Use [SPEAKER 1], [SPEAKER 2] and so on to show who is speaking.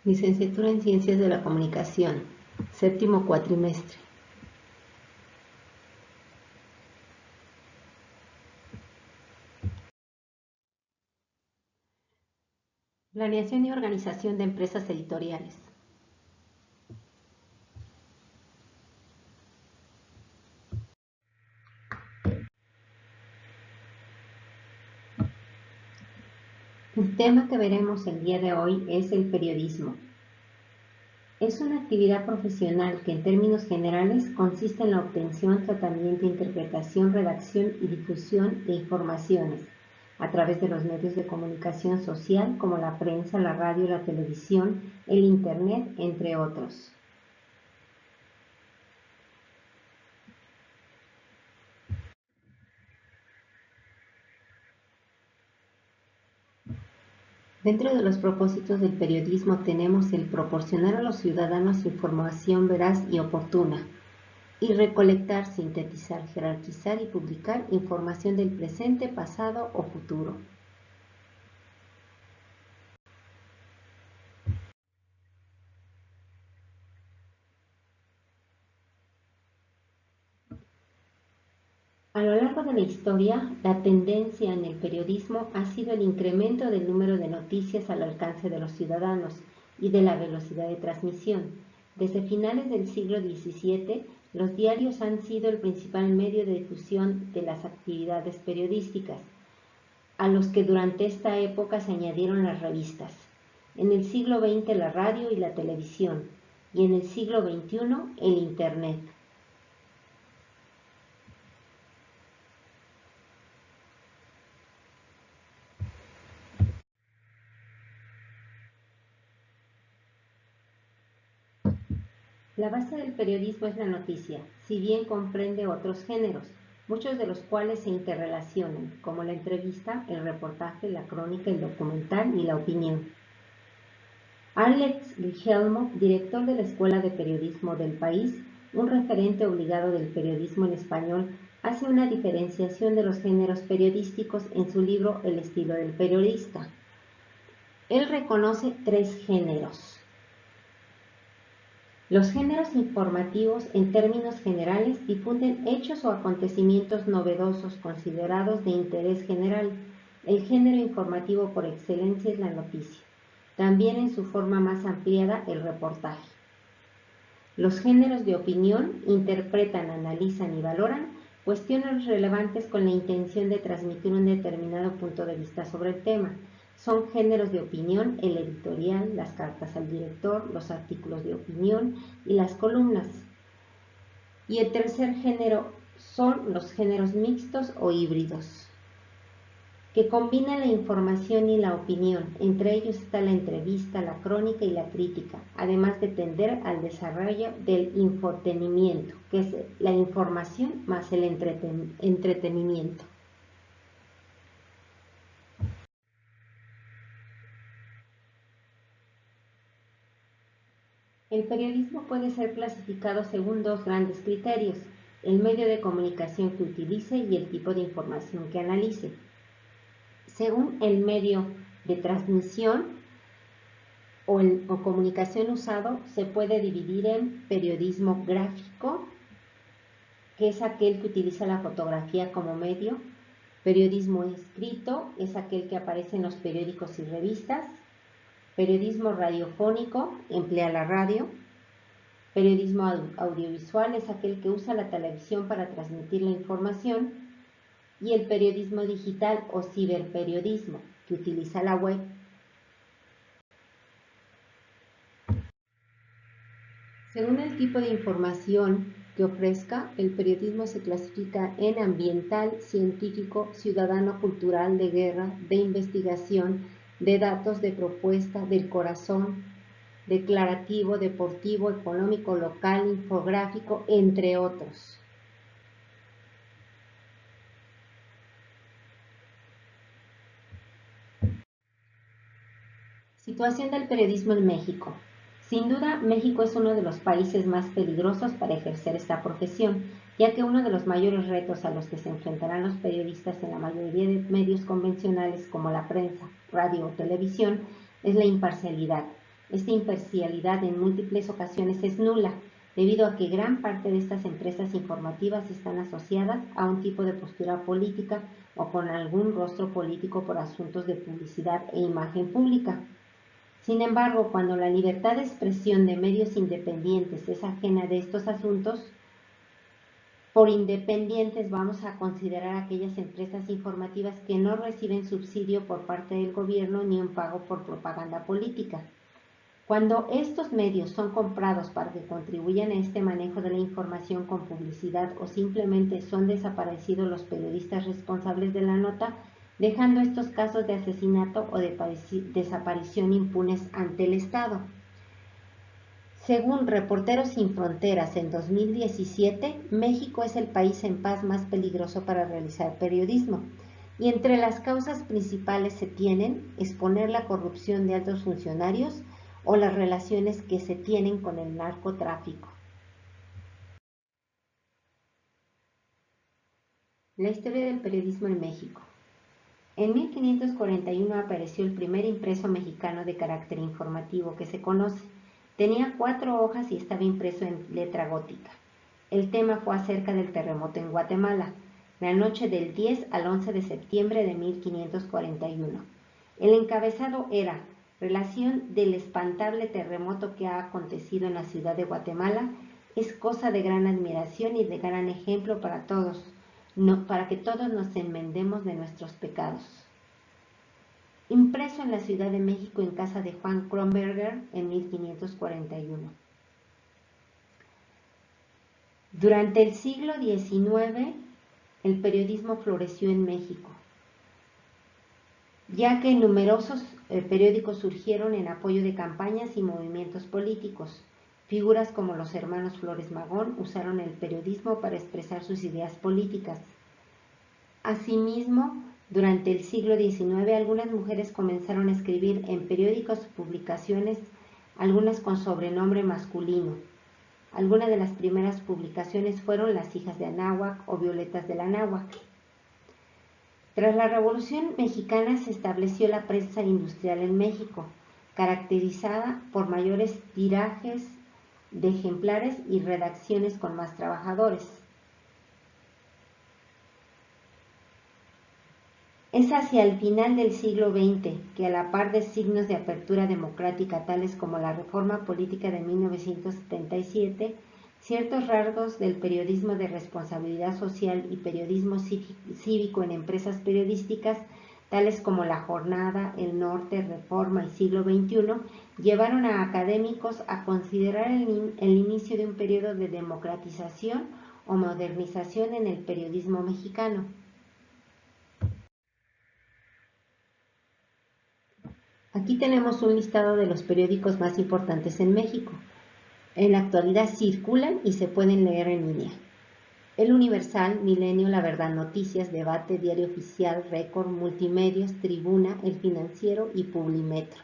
[SPEAKER 1] Licenciatura en Ciencias de la Comunicación, séptimo cuatrimestre. Planeación y organización de empresas editoriales. El tema que veremos el día de hoy es el periodismo. Es una actividad profesional que en términos generales consiste en la obtención, tratamiento, interpretación, redacción y difusión de informaciones a través de los medios de comunicación social como la prensa, la radio, la televisión, el internet, entre otros. Dentro de los propósitos del periodismo tenemos el proporcionar a los ciudadanos información veraz y oportuna, y recolectar, sintetizar, jerarquizar y publicar información del presente, pasado o futuro. A lo largo de la historia, la tendencia en el periodismo ha sido el incremento del número de noticias al alcance de los ciudadanos y de la velocidad de transmisión. Desde finales del siglo XVII, los diarios han sido el principal medio de difusión de las actividades periodísticas, a los que durante esta época se añadieron las revistas. En el siglo XX la radio y la televisión, y en el siglo XXI el Internet. La base del periodismo es la noticia, si bien comprende otros géneros, muchos de los cuales se interrelacionan, como la entrevista, el reportaje, la crónica, el documental y la opinión. Alex Guillermo, director de la Escuela de Periodismo del país, un referente obligado del periodismo en español, hace una diferenciación de los géneros periodísticos en su libro El estilo del periodista. Él reconoce 3 géneros. Los géneros informativos, en términos generales, difunden hechos o acontecimientos novedosos considerados de interés general. El género informativo por excelencia es la noticia. También en su forma más ampliada, el reportaje. Los géneros de opinión interpretan, analizan y valoran cuestiones relevantes con la intención de transmitir un determinado punto de vista sobre el tema. Son géneros de opinión el editorial, las cartas al director, los artículos de opinión y las columnas. Y el tercer género son los géneros mixtos o híbridos, que combinan la información y la opinión. Entre ellos está la entrevista, la crónica y la crítica, además de tender al desarrollo del infotenimiento, que es la información más el entretenimiento. El periodismo puede ser clasificado según 2 grandes criterios: el medio de comunicación que utilice y el tipo de información que analice. Según el medio de transmisión o comunicación usado, se puede dividir en periodismo gráfico, que es aquel que utiliza la fotografía como medio; periodismo escrito, es aquel que aparece en los periódicos y revistas; periodismo radiofónico, emplea la radio; periodismo audiovisual es aquel que usa la televisión para transmitir la información; y el periodismo digital o ciberperiodismo, que utiliza la web. Según el tipo de información que ofrezca, el periodismo se clasifica en ambiental, científico, ciudadano, cultural, de guerra, de investigación, de datos, de propuesta, del corazón, declarativo, deportivo, económico, local, infográfico, entre otros. Situación del periodismo en México. Sin duda, México es uno de los países más peligrosos para ejercer esta profesión, ya que uno de los mayores retos a los que se enfrentarán los periodistas en la mayoría de medios convencionales como la prensa, radio o televisión es la imparcialidad. Esta imparcialidad en múltiples ocasiones es nula, debido a que gran parte de estas empresas informativas están asociadas a un tipo de postura política o con algún rostro político por asuntos de publicidad e imagen pública. Sin embargo, cuando la libertad de expresión de medios independientes es ajena de estos asuntos, por independientes vamos a considerar aquellas empresas informativas que no reciben subsidio por parte del gobierno ni un pago por propaganda política. Cuando estos medios son comprados para que contribuyan a este manejo de la información con publicidad o simplemente son desaparecidos los periodistas responsables de la nota, dejando estos casos de asesinato o de desaparición impunes ante el Estado. Según Reporteros Sin Fronteras en 2017, México es el país en paz más peligroso para realizar periodismo, y entre las causas principales se tienen exponer la corrupción de altos funcionarios o las relaciones que se tienen con el narcotráfico. La historia del periodismo en México. En 1541 apareció el primer impreso mexicano de carácter informativo que se conoce. Tenía 4 hojas y estaba impreso en letra gótica. El tema fue acerca del terremoto en Guatemala, la noche del 10 al 11 de septiembre de 1541. El encabezado era relación del espantable terremoto que ha acontecido en la ciudad de Guatemala. Es cosa de gran admiración y de gran ejemplo para todos, para que todos nos enmendemos de nuestros pecados. Impreso en la Ciudad de México en casa de Juan Kronberger en 1541. Durante el siglo XIX, el periodismo floreció en México, ya que numerosos periódicos surgieron en apoyo de campañas y movimientos políticos. Figuras como los hermanos Flores Magón usaron el periodismo para expresar sus ideas políticas. Asimismo, durante el siglo XIX, algunas mujeres comenzaron a escribir en periódicos o publicaciones, algunas con sobrenombre masculino. Algunas de las primeras publicaciones fueron Las Hijas de Anáhuac o Violetas del Anáhuac. Tras la Revolución Mexicana se estableció la prensa industrial en México, caracterizada por mayores tirajes de ejemplares y redacciones con más trabajadores. Es hacia el final del siglo XX que, a la par de signos de apertura democrática tales como la reforma política de 1977, ciertos rasgos del periodismo de responsabilidad social y periodismo cívico en empresas periodísticas, tales como La Jornada, El Norte, Reforma y Siglo XXI, llevaron a académicos a considerar el inicio de un periodo de democratización o modernización en el periodismo mexicano. Aquí tenemos un listado de los periódicos más importantes en México. En la actualidad circulan y se pueden leer en línea: El Universal, Milenio, La Verdad, Noticias, Debate, Diario Oficial, Récord, Multimedios, Tribuna, El Financiero y Publimetro.